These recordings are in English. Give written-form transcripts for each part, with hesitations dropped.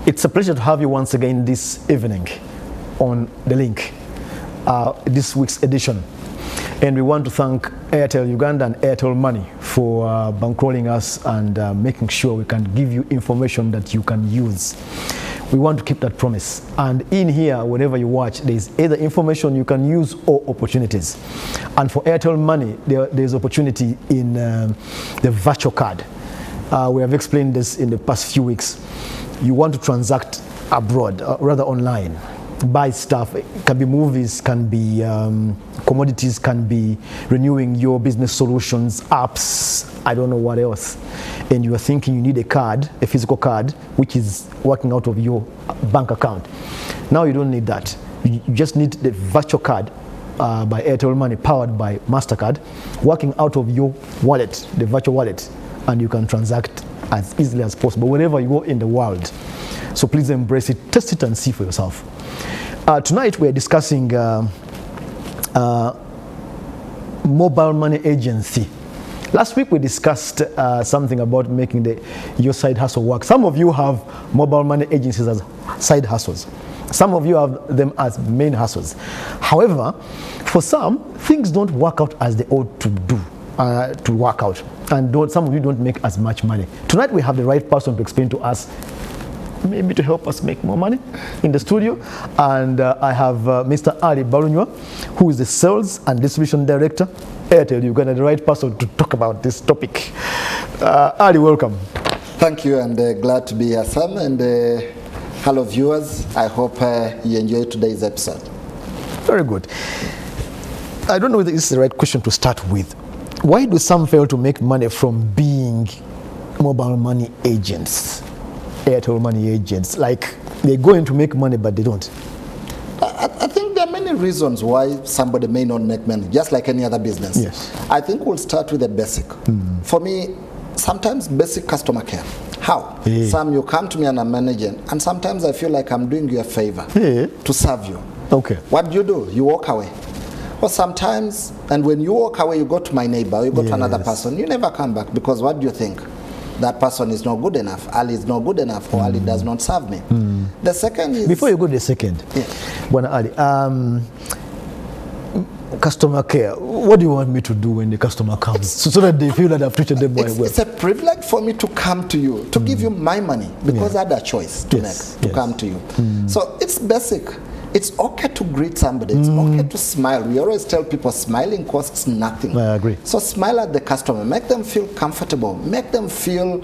It's a pleasure to have you once again this evening on The Link, this week's edition. And we want to thank Airtel Uganda and Airtel Money for bankrolling us and making sure we can give you information that you can use. We want to keep that promise. And in here, whenever you watch, there's either information you can use or opportunities. And for Airtel Money, there's opportunity in the virtual card. We have explained this in the past few weeks. You want to transact abroad, rather online, buy stuff. It can be movies, can be commodities, can be renewing your business solutions, apps, I don't know what else. And you are thinking you need a card, a physical card, which is working out of your bank account. Now you don't need that. You just need the virtual card by Airtel Money, powered by MasterCard, working out of your wallet, the virtual wallet, and you can transact as easily as possible wherever you go in the world. So please embrace it, test it and see for yourself. Tonight we're discussing mobile money agency. Last week we discussed something about making your side hustle work. Some of you have mobile money agencies as side hustles. Some of you have them as main hustles. However, for some, things don't work out as they ought to do. To work out, and some of you don't make as much money. Tonight we have the right person to explain to us, maybe to help us make more money in the studio. And I have Mr. Ali Barunywa, who is the Sales and Distribution Director, Airtel Uganda, the right person to talk about this topic. Ali, welcome. Thank you, and glad to be here, Sam, and hello viewers. I hope you enjoyed today's episode. Very good. I don't know whether this is the right question to start with. Why do some fail to make money from being mobile money agents, Airtel money agents? Like, they go in to make money, but they don't. I think there are many reasons why somebody may not make money, just like any other business. Yes. I think we'll start with the basic. For me, sometimes basic customer care. How? Hey. Sam, you come to me and I'm managing, and sometimes I feel like I'm doing you a favor to serve you. Okay. What do? You walk away. Or sometimes, and when you walk away, you go to my neighbor, you go to another person, you never come back, because what do you think? That person is not good enough, Ali is not good enough, or Ali does not serve me. The second is... Before you go to the second, Bwana Ali, customer care, what do you want me to do when the customer comes, so that they feel that I've treated them well? It's a privilege for me to come to you, to give you my money, because I had a choice to make, to come to you. So it's basic. It's okay to greet somebody. It's okay to smile. We always tell people smiling costs nothing. I agree. So smile at the customer. Make them feel comfortable. Make them feel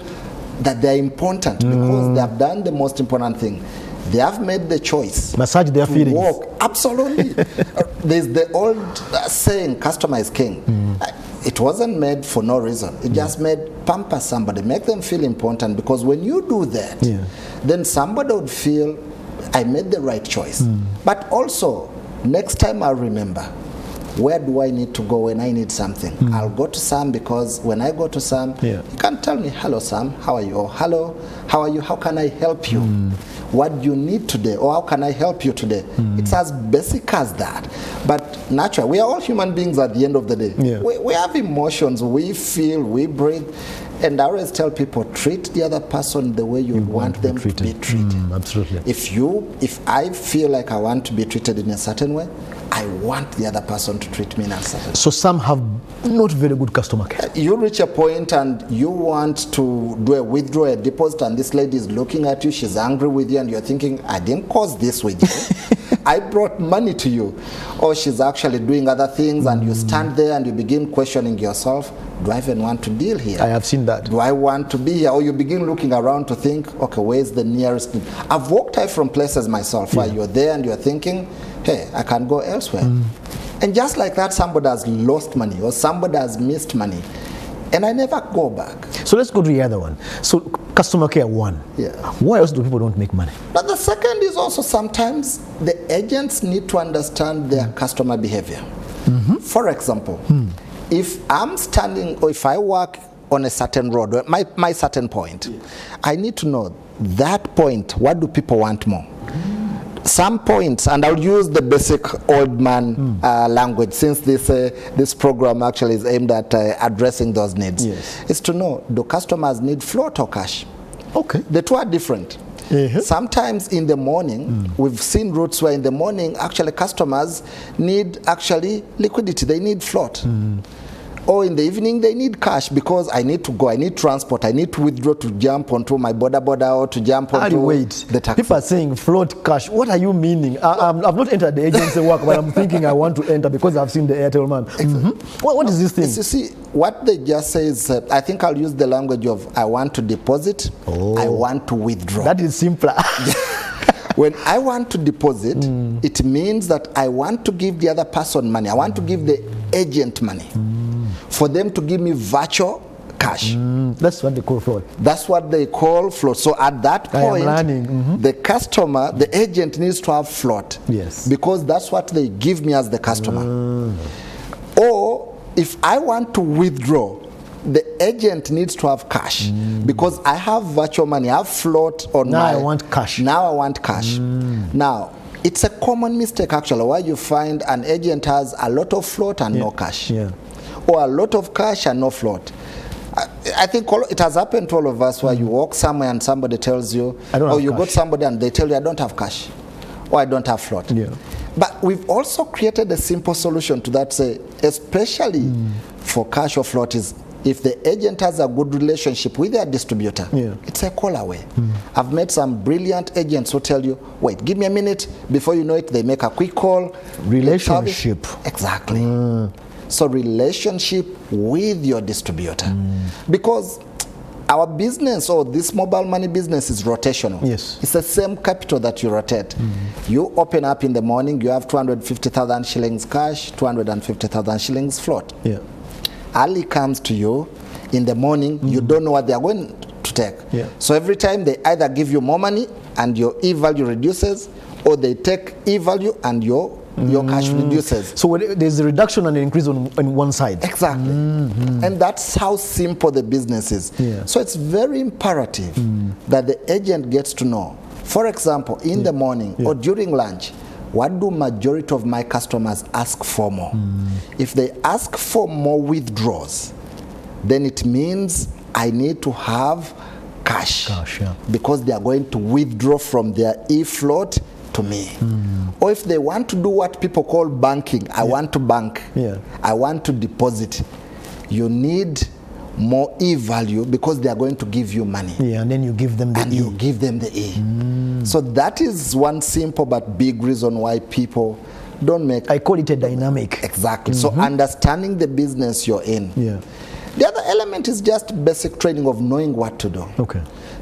that they're important, because they have done the most important thing. They have made the choice. Massage their feelings. Walk. Absolutely. There's the old saying, customer is king. It wasn't made for no reason. It just made pamper somebody. Make them feel important, because when you do that, then somebody would feel, I made the right choice. But also, next time I'll remember, where do I need to go when I need something? I'll go to Sam, because when I go to Sam, you can tell me, hello Sam, how are you? Or hello, how are you? How can I help you? What do you need today? Or how can I help you today? It's as basic as that. But naturally, we are all human beings at the end of the day. We have emotions, we feel, we breathe. And I always tell people, treat the other person the way you want them to be treated. Absolutely. If I feel like I want to be treated in a certain way, I want the other person to treat me in a certain way. So some have not very good customer care. You reach a point and you want to do a withdraw, a deposit, and this lady is looking at you, she's angry with you, and you're thinking, I didn't cause this with you. I brought money to you. Or she's actually doing other things, and you stand there and you begin questioning yourself, do I even want to deal here? I have seen that. Do I want to be here? Or you begin looking around to think, okay, where's the nearest? I've walked out from places myself where you're there and you're thinking, hey, I can go elsewhere. And just like that, somebody has lost money or somebody has missed money. And I never go back. So let's go to the other one. So customer care one. Why else do people don't make money? But the second is also sometimes the agents need to understand their customer behavior. For example, if I'm standing, or if I work on a certain road, my certain point, I need to know that point, what do people want more? Some points, and I'll use the basic old man language, since this program actually is aimed at addressing those needs. Is to know, do customers need float or cash? Okay. The two are different. Sometimes in the morning, we've seen routes where in the morning, actually customers need actually liquidity. They need float. Or in the evening, they need cash because I need to go, I need transport, I need to withdraw to jump onto my border or to jump onto the taxi. People are saying float cash. What are you meaning? I've not entered the agency work, but I'm thinking I want to enter because I've seen the Airtel man. What is this thing? You see, what they just say is, I think I'll use the language of I want to deposit, I want to withdraw. That is simpler. When I want to deposit, it means that I want to give the other person money. I want to give the agent money for them to give me virtual cash. That's what they call float. That's what they call float. So at that point, the customer, the agent needs to have float. Yes. Because that's what they give me as the customer. Or if I want to withdraw, the agent needs to have cash because I have virtual money, I have float on now I want cash. Now I want cash. Now, it's a common mistake actually where you find an agent has a lot of float and no cash. Or a lot of cash and no float. I think it has happened to all of us where you walk somewhere and somebody tells you, or you go to somebody and they tell you, I don't have cash, or I don't have float. But we've also created a simple solution to that, say, especially for cash or float, is if the agent has a good relationship with their distributor, it's a call away. I've met some brilliant agents who tell you, wait, give me a minute, before you know it, they make a quick call. Relationship. Exactly. So relationship with your distributor. Because our business, or this mobile money business, is rotational. It's the same capital that you rotate. You open up in the morning, you have 250,000 shillings cash, 250,000 shillings float. Ali comes to you in the morning, you don't know what they are going to take. So every time they either give you more money and your e-value reduces, or they take e-value and your cash reduces. So there's a reduction and an increase on one side. Exactly. And that's how simple the business is. So it's very imperative that the agent gets to know. For example, in the morning or during lunch, what do majority of my customers ask for more? If they ask for more withdrawals, then it means I need to have cash, because they are going to withdraw from their e-float to me. Or if they want to do what people call banking, I want to bank, I want to deposit, you need more e-value because they are going to give you money. And then you give them the and you give them the e. So that is one simple but big reason why people don't make... I call it a dynamic. Exactly. So understanding the business you're in. The other element is just basic training of knowing what to do.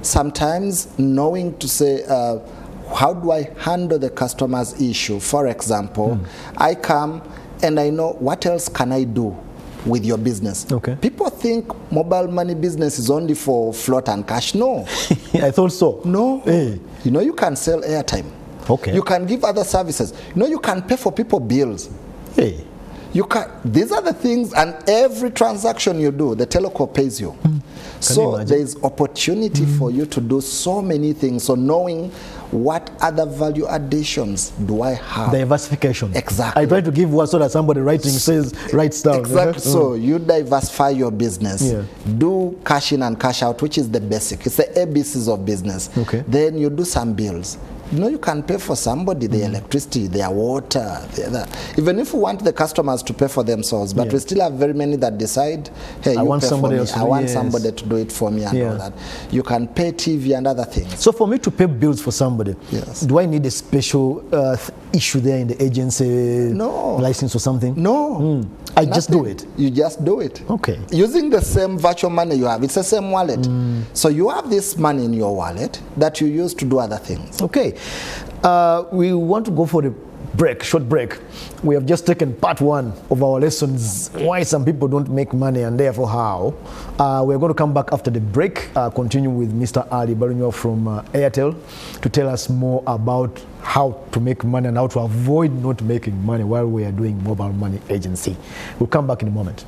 Sometimes knowing to say, how do I handle the customer's issue? For example, I come and I know what else can I do with your business. People think mobile money business is only for float and cash. No. I thought so. No. You know, you can sell airtime. You can give other services. You know, you can pay for people bills. You can. These are the things, and every transaction you do, the teleco pays you. So there is opportunity for you to do so many things. So knowing what other value additions do I have? Diversification. Exactly. I try to give one so that somebody writes down. Exactly. So you diversify your business. Do cash in and cash out, which is the basic. It's the ABCs of business. Then you do some bills. You know, you can pay for somebody their electricity, their water, even if we want the customers to pay for themselves, but we still have very many that decide, hey, I want somebody else. I want somebody to do it for me and all that. You can pay TV and other things. So for me to pay bills for somebody, do I need a special issue there in the agency license or something? No. I just do it. You just do it. Using the same virtual money you have. It's the same wallet. So you have this money in your wallet that you use to do other things. We want to go for the break, short break. We have just taken part one of our lessons, why some people don't make money and therefore how. We're going to come back after the break, continue with Mr. Ali Barunyo from Airtel to tell us more about how to make money and how to avoid not making money while we are doing mobile money agency. We'll come back in a moment.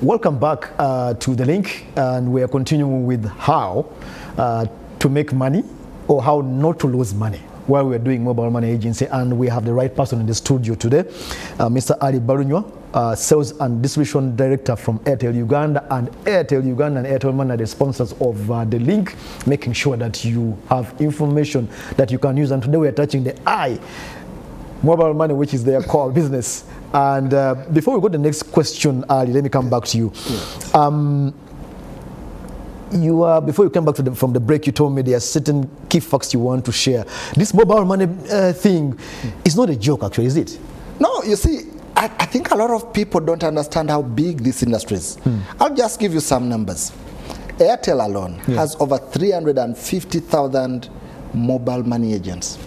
Welcome back to The Link, and we are continuing with how to make money or how not to lose money while we are doing mobile money agency. And we have the right person in the studio today, Mr. Ali Barunywa, Sales and Distribution Director from Airtel Uganda. And Airtel Uganda and Airtel Money are the sponsors of The Link, making sure that you have information that you can use. And today we are touching the mobile money, which is their core business. And before we go to the next question, Ali, let me come back to you. Before you came back from the break, you told me there are certain key facts you want to share. This mobile money thing is not a joke, actually, is it? No, you see, I think a lot of people don't understand how big this industry is. I'll just give you some numbers. Airtel alone has over 350,000 mobile money agents.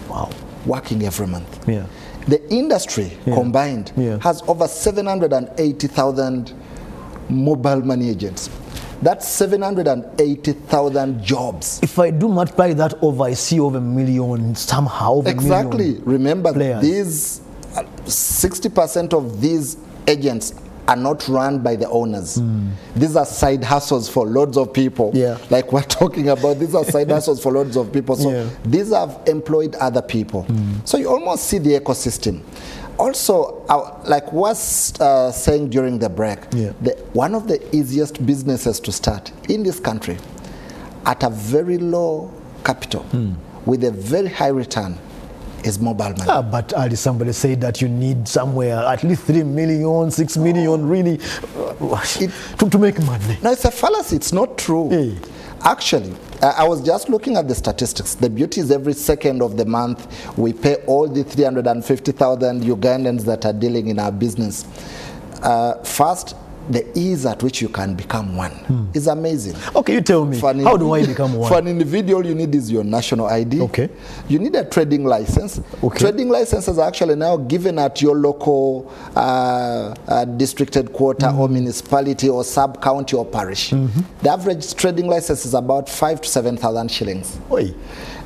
Wow. Working every month. Yeah. The industry combined has over 780,000 mobile money agents. That's 780,000 jobs. If I do multiply that over, I see over a million somehow. Exactly. Remember, players. These 60% of these agents are not run by the owners. These are side hustles for loads of people. Yeah. Like we're talking about, these are side hustles for loads of people. So these have employed other people. So you almost see the ecosystem. Also, like was saying during the break, one of the easiest businesses to start in this country at a very low capital with a very high return is mobile money. But Ali, somebody said that you need somewhere at least 3 million, 6 million, really, to make money. No, it's a fallacy. It's not true. Hey. Actually, I was just looking at the statistics. The beauty is every second of the month, we pay all the 350,000 Ugandans that are dealing in our business. First, the ease at which you can become one is amazing. Okay, you tell me, how do I become one? For an individual, you need is your national ID. Okay. You need a trading license. Okay. Trading licenses are actually now given at your local district headquarter or municipality or sub-county or parish. The average trading license is about 5,000 to 7,000 shillings. Okay.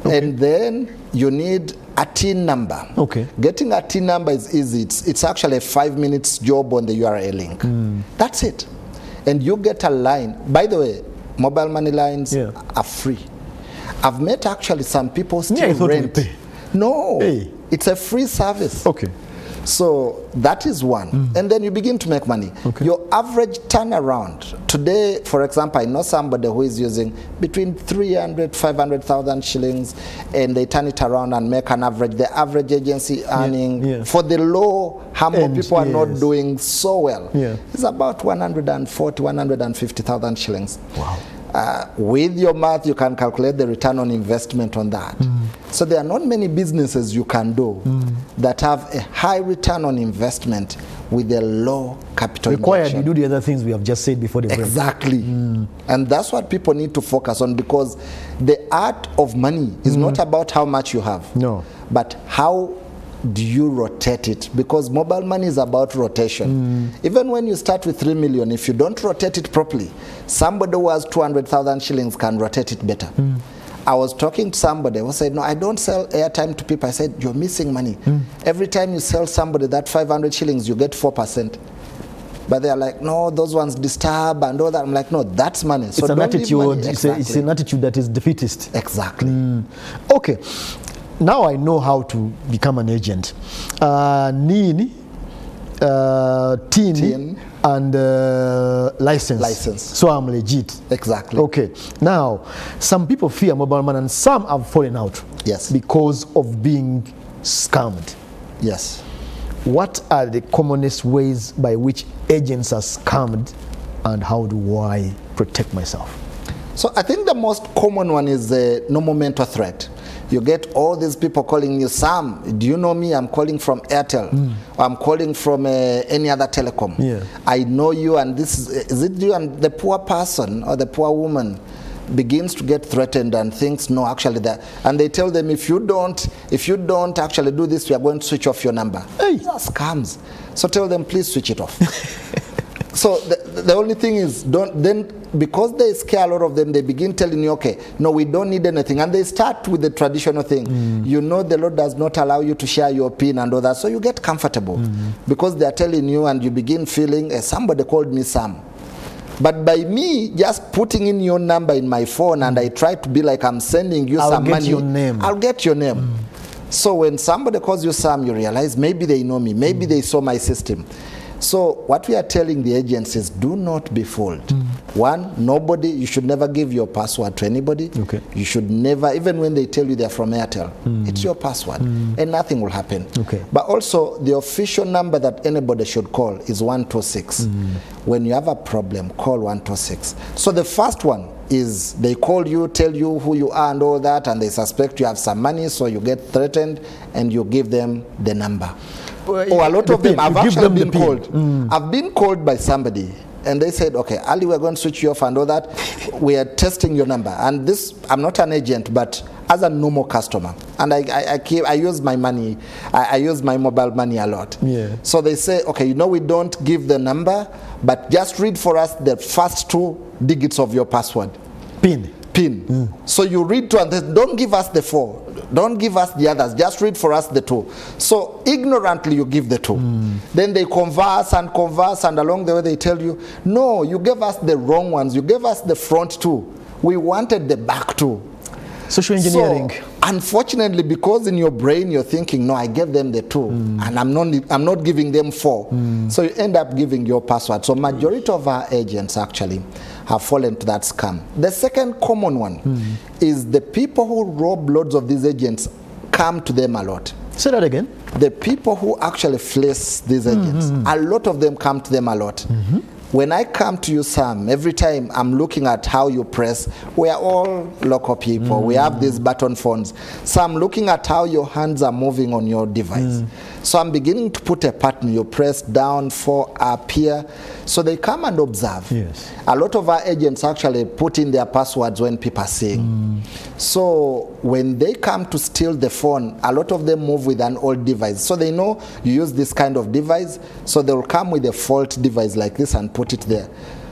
And then you need a TIN number. Okay. Getting a TIN number is easy. It's actually a 5 minutes job on the URL link. That's it. And you get a line. By the way, mobile money lines are free. I've met actually some people still rent. No, it's a free service. Okay. So that is one. And then you begin to make money. Okay. Your average turnaround. Today, for example, I know somebody who is using between 300, 500,000 shillings, and they turn it around and make an average. The average agency earning for the low, humble people are not doing so well. It's about 140, 150,000 shillings. Wow. With your math, you can calculate the return on investment on that. So there are not many businesses you can do that have a high return on investment with a low capital required. You do the other things we have just said before the break. Exactly. And that's what people need to focus on, because the art of money is not about how much you have, but how do you rotate it? Because mobile money is about rotation. Even when you start with 3 million, if you don't rotate it properly, somebody who has 200,000 shillings can rotate it better. I was talking to somebody who said, no, I don't sell airtime to people. I said, you're missing money. Every time you sell somebody that 500 shillings, you get 4%. But they're like, no, those ones disturb and all that. I'm like, no, that's money. So it's an attitude. It's an attitude that is defeatist. Exactly. Okay. Now I know how to become an agent. Nini, TIN, and license. So I'm legit. Exactly. Okay. Now, some people fear mobile money, and some have fallen out. Yes. Because of being scammed. Yes. What are the commonest ways by which agents are scammed, and how do I protect myself? So I think the most common one is the no momento threat. You get all these people calling you, Sam, do you know me? I'm calling from Airtel. Or I'm calling from any other telecom. I know you, and this is it you? And the poor person or the poor woman begins to get threatened and thinks, no, actually that. And they tell them, if you don't actually do this, we are going to switch off your number. These are scams. So tell them, please switch it off. So the only thing is, don't then because they scare a lot of them, they begin telling you, okay, no, we don't need anything. And they start with the traditional thing. You know the Lord does not allow you to share your PIN and all that. So you get comfortable because they are telling you, and you begin feeling, somebody called me Sam. But by me just putting in your number in my phone and I try to be like I'm sending you some money, I'll get your name. So when somebody calls you Sam, you realize maybe they know me, maybe they saw my system. So what we are telling the agents is, do not be fooled. One, you should never give your password to anybody. Okay. You should never, even when they tell you they're from Airtel, it's your password and nothing will happen. Okay. But also the official number that anybody should call is 126. When you have a problem, call 126. So the first one is they call you, tell you who you are and all that, and they suspect you have some money, so you get threatened and you give them the number. Or a lot of them have actually been called. I've been called by somebody and they said, okay, Ali, we're going to switch you off and all that. We are testing your number. And this, I'm not an agent, but as a normal customer. And I use my money, I use my mobile money a lot. Yeah. So they say, okay, you know, we don't give the number, but just read for us the first 2 digits of your password. PIN. So you read 2 and then don't give us the 4. Don't give us the others. Just read for us the 2. So ignorantly you give the 2. Then they converse and along the way they tell you, no, you gave us the wrong ones. You gave us the front 2. We wanted the back 2. Social engineering. So, unfortunately, because in your brain you're thinking, no, I gave them the 2 and I'm not giving them 4. So you end up giving your password. So majority of our agents actually have fallen to that scam. The second common one is the people who rob loads of these agents come to them a lot. Say that again. The people who actually fleece these agents, a lot of them come to them a lot. When I come to you, Sam, every time I'm looking at how you press, we are all local people. We have these button phones. So I'm looking at how your hands are moving on your device. So I'm beginning to put a pattern. You press down, 4, up here. So they come and observe. Yes. A lot of our agents actually put in their passwords when people are seeing. So when they come to steal the phone, a lot of them move with an old device. So they know you use this kind of device. So they will come with a fault device like this and put it there.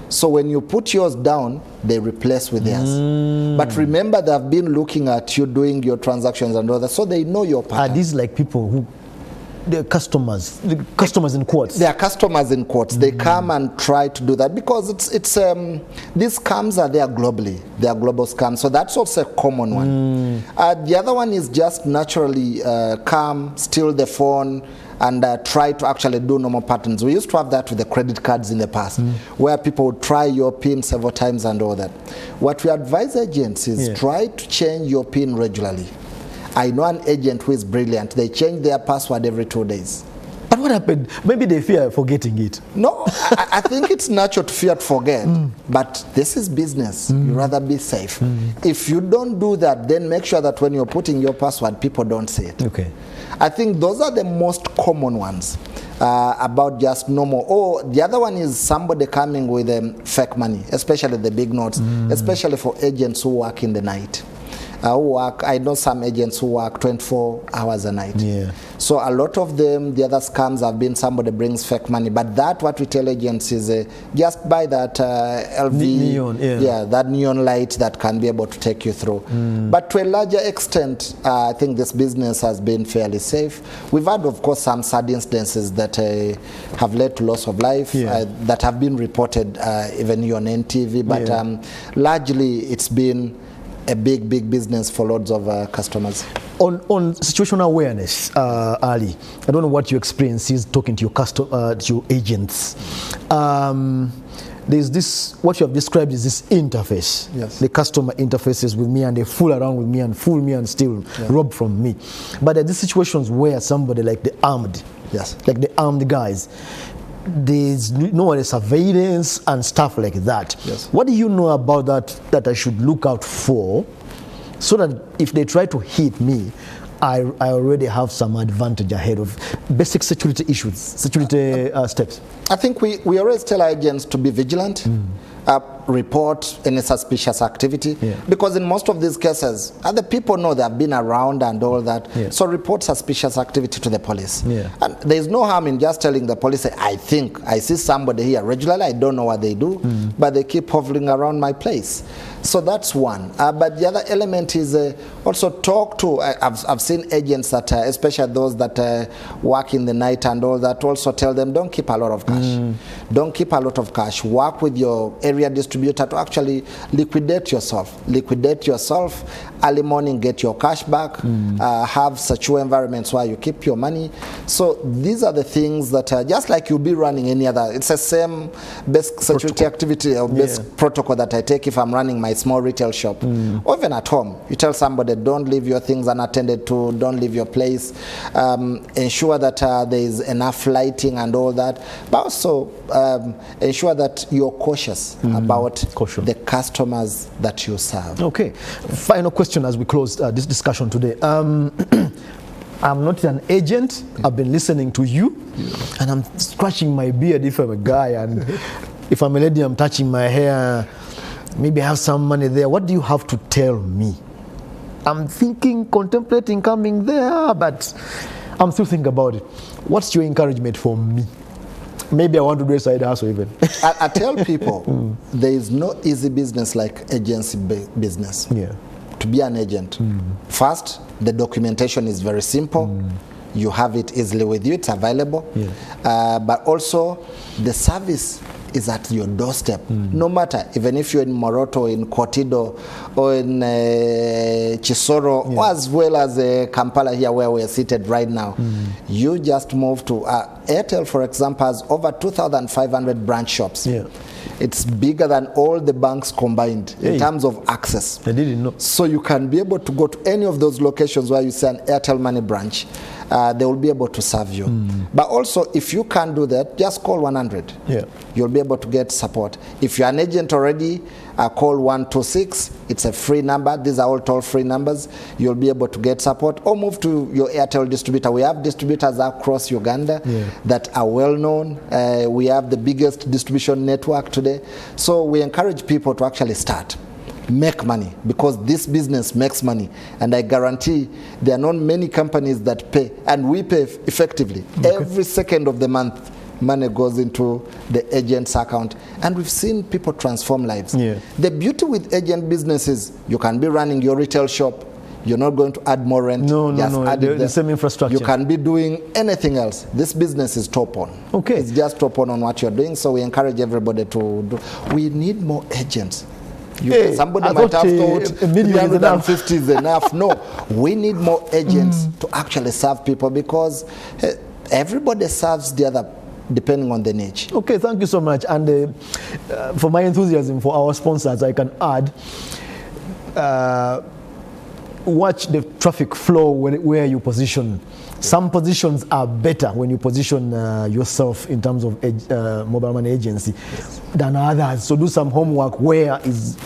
So when you put yours down, they replace with theirs. But remember, they have been looking at you doing your transactions and all that, so they know your pattern. Are these like people who, the customers in quotes? They are customers in quotes. They come and try to do that because these scams are there globally. They are global scams. So that's also a common one. The other one is just naturally come, steal the phone, and try to actually do normal patterns. We used to have that with the credit cards in the past, where people would try your PIN several times and all that. What we advise agents is try to change your PIN regularly. I know an agent who is brilliant. They change their password every 2 days. But what happened? Maybe they fear forgetting it. No, I think it's natural to fear to forget. But this is business. You rather be safe. If you don't do that, then make sure that when you're putting your password, people don't see it. Okay. I think those are the most common ones about just normal. Oh, the other one is somebody coming with fake money, especially the big notes, especially for agents who work in the night. I know some agents who work 24 hours a night. Yeah. So a lot of them, the other scams have been somebody brings fake money. But that, what we tell agents is just buy that LV, neon, that neon light that can be able to take you through. But to a larger extent, I think this business has been fairly safe. We've had, of course, some sad instances that have led to loss of life that have been reported even here on NTV. But largely, it's been a big business for lots of customers. On situational awareness, Ali, I don't know what your experience is talking to your agents. There's this, what you have described is this interface. Yes. The customer interfaces with me and they fool around with me and fool me and steal, rob from me. But there are these situations where somebody like the armed, like the armed guys, there's no surveillance and stuff like that. Yes. What do you know about that I should look out for, so that if they try to hit me, I already have some advantage ahead of basic security issues, security steps? I think we always tell our agents to be vigilant. report any suspicious activity, because in most of these cases, other people know they have been around and all that. So report suspicious activity to the police. And there is no harm in just telling the police, I think I see somebody here regularly, I don't know what they do, but they keep hovering around my place. So that's one. But the other element is also talk to, I've seen agents that, especially those that work in the night and all that, also tell them, don't keep a lot of cash. Don't keep a lot of cash. Work with your area distributor to actually liquidate yourself. Liquidate yourself. Early morning, get your cash back. Have secure environments where you keep your money. So these are the things that, just like you'll be running any other, it's the same basic security activity or basic protocol that I take if I'm running my small retail shop. Or even at home, you tell somebody, don't leave your things unattended to, don't leave your place. Ensure that there is enough lighting and all that. But also ensure that you're cautious about the customers that you serve. Okay. Final question as we close this discussion today. I'm not an agent. I've been listening to you, and I'm scratching my beard if I'm a guy, and if I'm a lady, I'm touching my hair. Maybe I have some money there. What do you have to tell me? I'm thinking, contemplating coming there, but I'm still thinking about it. What's your encouragement for me? Maybe I want to do a side hustle even. I tell people there is no easy business like agency business. To be an agent, first, the documentation is very simple. You have it easily with you, it's available. But also, the service is at your doorstep. No matter, even if you're in Moroto, in Kotido, or in Chisoro, or as well as Kampala here where we're seated right now. You just move to, Airtel, for example, has over 2,500 branch shops. It's bigger than all the banks combined in terms of access. I didn't know. So you can be able to go to any of those locations where you see an Airtel Money branch. They will be able to serve you. But also, if you can't do that, just call 100. You'll be able to get support. If you're an agent already, call 126. It's a free number. These are all toll-free numbers. You'll be able to get support, or move to your Airtel distributor. We have distributors across Uganda that are well-known. We have the biggest distribution network today. So we encourage people to actually start. Make money, because this business makes money, and I guarantee there are not many companies that pay, and we pay effectively. Every second of the month, money goes into the agent's account, and we've seen people transform lives. The beauty with agent business is you can be running your retail shop. You're not going to add more rent. The same infrastructure. You can be doing anything else. This business is top on. It's just top on what you're doing. So we encourage everybody to do. We need more agents. Somebody might have thought 350 is enough. No, we need more agents to actually serve people, because everybody serves the other depending on the niche. Okay, thank you so much. And for my enthusiasm for our sponsors, I can add, watch the traffic flow where you position. Some positions are better when you position yourself in terms of mobile money agency than others. So do some homework. Where is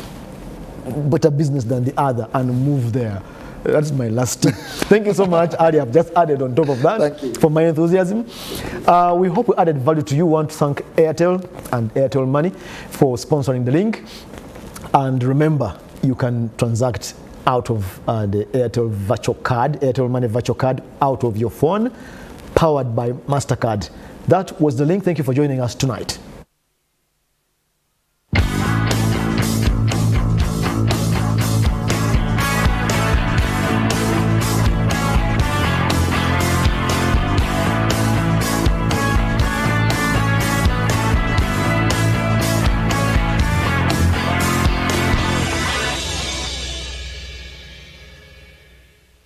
better business than the other, and move there. That's my last tip. Thank you so much, Adi. I've just added on top of that for my enthusiasm. We hope we added value to you. We want to thank Airtel and Airtel Money for sponsoring the link. And remember, you can transact out of the Airtel virtual card, Airtel Money virtual card, out of your phone, powered by MasterCard. That was the link. Thank you for joining us tonight.